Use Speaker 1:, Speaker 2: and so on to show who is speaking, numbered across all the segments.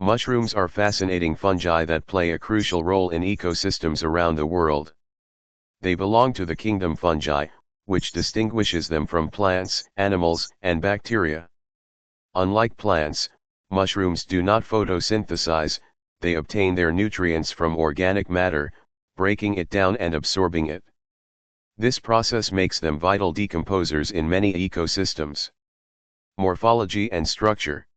Speaker 1: Mushrooms are fascinating fungi that play a crucial role in ecosystems around the world. They belong to the kingdom fungi, which distinguishes them from plants, animals, and bacteria. Unlike plants, mushrooms do not photosynthesize, they obtain their nutrients from organic matter, breaking it down and absorbing it. This process makes them vital decomposers in many ecosystems. Morphology and structure.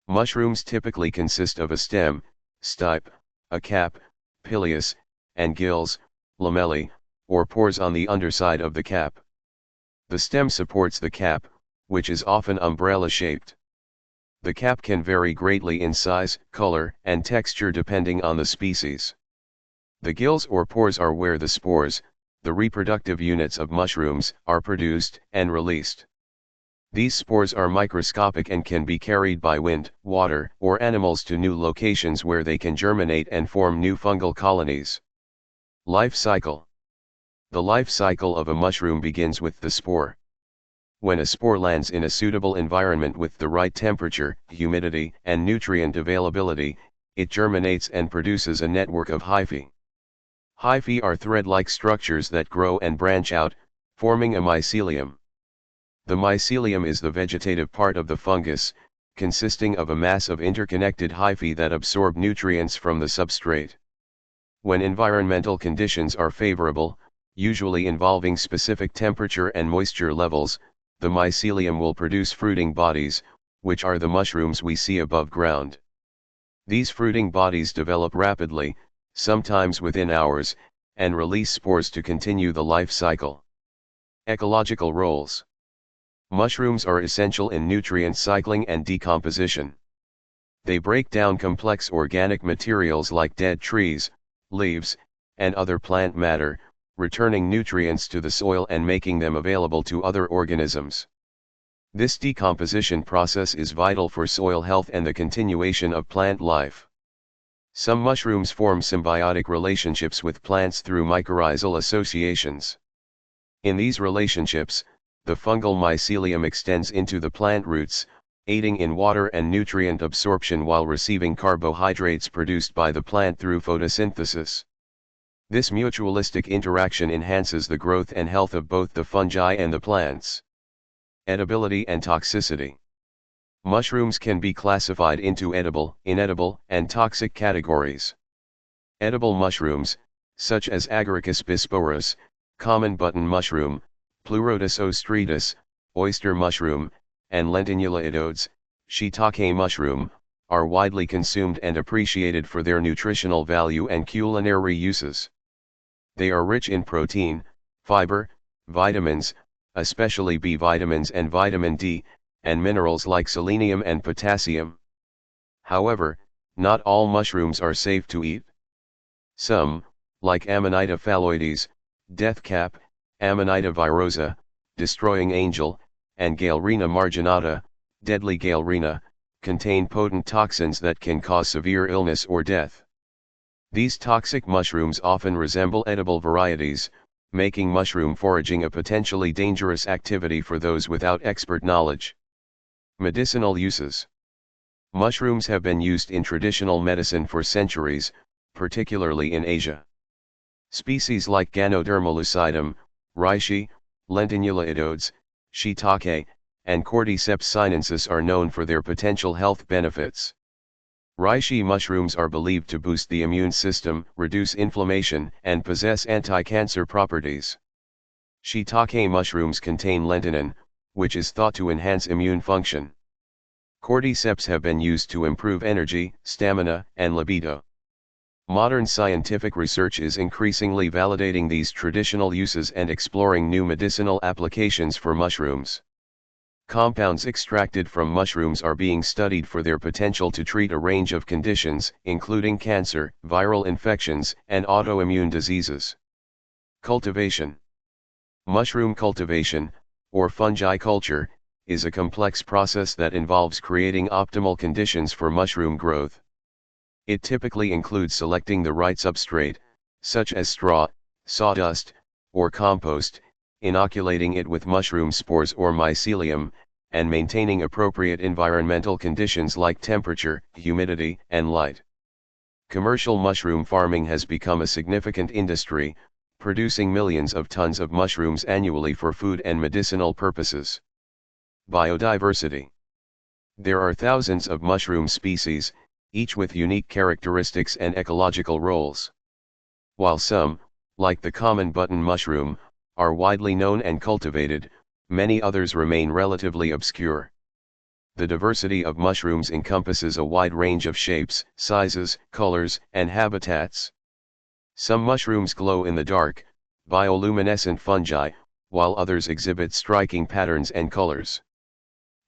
Speaker 1: Mushrooms typically consist of a stem, stipe, a cap, pileus, and gills, lamellae, or pores on the underside of the cap. The stem supports the cap, which is often umbrella-shaped. The cap can vary greatly in size, color, and texture depending on the species. The gills or pores are where the spores, the reproductive units of mushrooms, are produced and released. These spores are microscopic and can be carried by wind, water, or animals to new locations where they can germinate and form new fungal colonies. Life cycle. The life cycle of a mushroom begins with the spore. When a spore lands in a suitable environment with the right temperature, humidity, and nutrient availability, it germinates and produces a network of hyphae. Hyphae are thread-like structures that grow and branch out, forming a mycelium. The mycelium is the vegetative part of the fungus, consisting of a mass of interconnected hyphae that absorb nutrients from the substrate. When environmental conditions are favorable, usually involving specific temperature and moisture levels, the mycelium will produce fruiting bodies, which are the mushrooms we see above ground. These fruiting bodies develop rapidly, sometimes within hours, and release spores to continue the life cycle. Ecological roles. Mushrooms are essential in nutrient cycling and decomposition. They break down complex organic materials like dead trees, leaves, and other plant matter, returning nutrients to the soil and making them available to other organisms. This decomposition process is vital for soil health and the continuation of plant life. Some mushrooms form symbiotic relationships with plants through mycorrhizal associations. In these relationships, the fungal mycelium extends into the plant roots, aiding in water and nutrient absorption while receiving carbohydrates produced by the plant through photosynthesis. This mutualistic interaction enhances the growth and health of both the fungi and the plants. Edibility and toxicity. Mushrooms can be classified into edible, inedible, and toxic categories. Edible mushrooms, such as Agaricus bisporus, common button mushroom, Pleurotus ostreatus, oyster mushroom, and Lentinula idodes, shiitake mushroom, are widely consumed and appreciated for their nutritional value and culinary uses. They are rich in protein, fiber, vitamins, especially B vitamins and vitamin D, and minerals like selenium and potassium. However, not all mushrooms are safe to eat. Some, like Amanita phalloides, deathcap, Amanita virosa, destroying angel, and Galerina marginata, deadly galerina, contain potent toxins that can cause severe illness or death. These toxic mushrooms often resemble edible varieties, making mushroom foraging a potentially dangerous activity for those without expert knowledge. Medicinal uses. Mushrooms have been used in traditional medicine for centuries, particularly in Asia. Species like Ganoderma lucidum, reishi, Lentinula idodes, shiitake, and Cordyceps sinensis are known for their potential health benefits. Reishi mushrooms are believed to boost the immune system, reduce inflammation, and possess anti-cancer properties. Shiitake mushrooms contain lentinin, which is thought to enhance immune function. Cordyceps have been used to improve energy, stamina, and libido. Modern scientific research is increasingly validating these traditional uses and exploring new medicinal applications for mushrooms. Compounds extracted from mushrooms are being studied for their potential to treat a range of conditions, including cancer, viral infections, and autoimmune diseases. Cultivation. Mushroom cultivation, or fungi culture, is a complex process that involves creating optimal conditions for mushroom growth. It typically includes selecting the right substrate, such as straw, sawdust, or compost, inoculating it with mushroom spores or mycelium, and maintaining appropriate environmental conditions like temperature, humidity, and light. Commercial mushroom farming has become a significant industry, producing millions of tons of mushrooms annually for food and medicinal purposes. Biodiversity. There are thousands of mushroom species, each with unique characteristics and ecological roles. While some, like the common button mushroom, are widely known and cultivated, many others remain relatively obscure. The diversity of mushrooms encompasses a wide range of shapes, sizes, colors, and habitats. Some mushrooms glow in the dark, bioluminescent fungi, while others exhibit striking patterns and colors.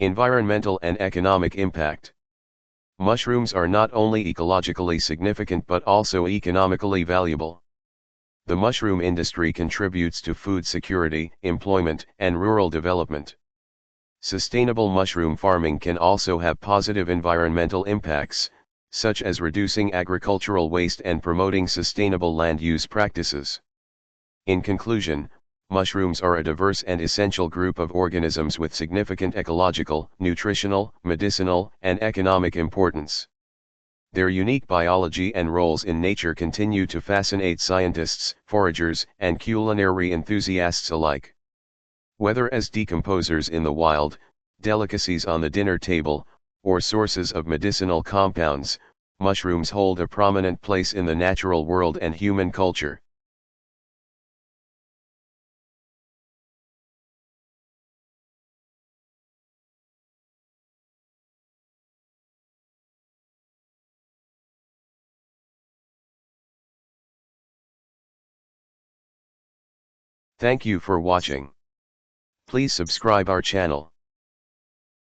Speaker 1: Environmental and economic impact. Mushrooms are not only ecologically significant but also economically valuable. The mushroom industry contributes to food security, employment, and rural development. Sustainable mushroom farming can also have positive environmental impacts, such as reducing agricultural waste and promoting sustainable land use practices. In conclusion, mushrooms are a diverse and essential group of organisms with significant ecological, nutritional, medicinal, and economic importance. Their unique biology and roles in nature continue to fascinate scientists, foragers, and culinary enthusiasts alike. Whether as decomposers in the wild, delicacies on the dinner table, or sources of medicinal compounds, mushrooms hold a prominent place in the natural world and human culture. Thank you for watching. Please subscribe our channel.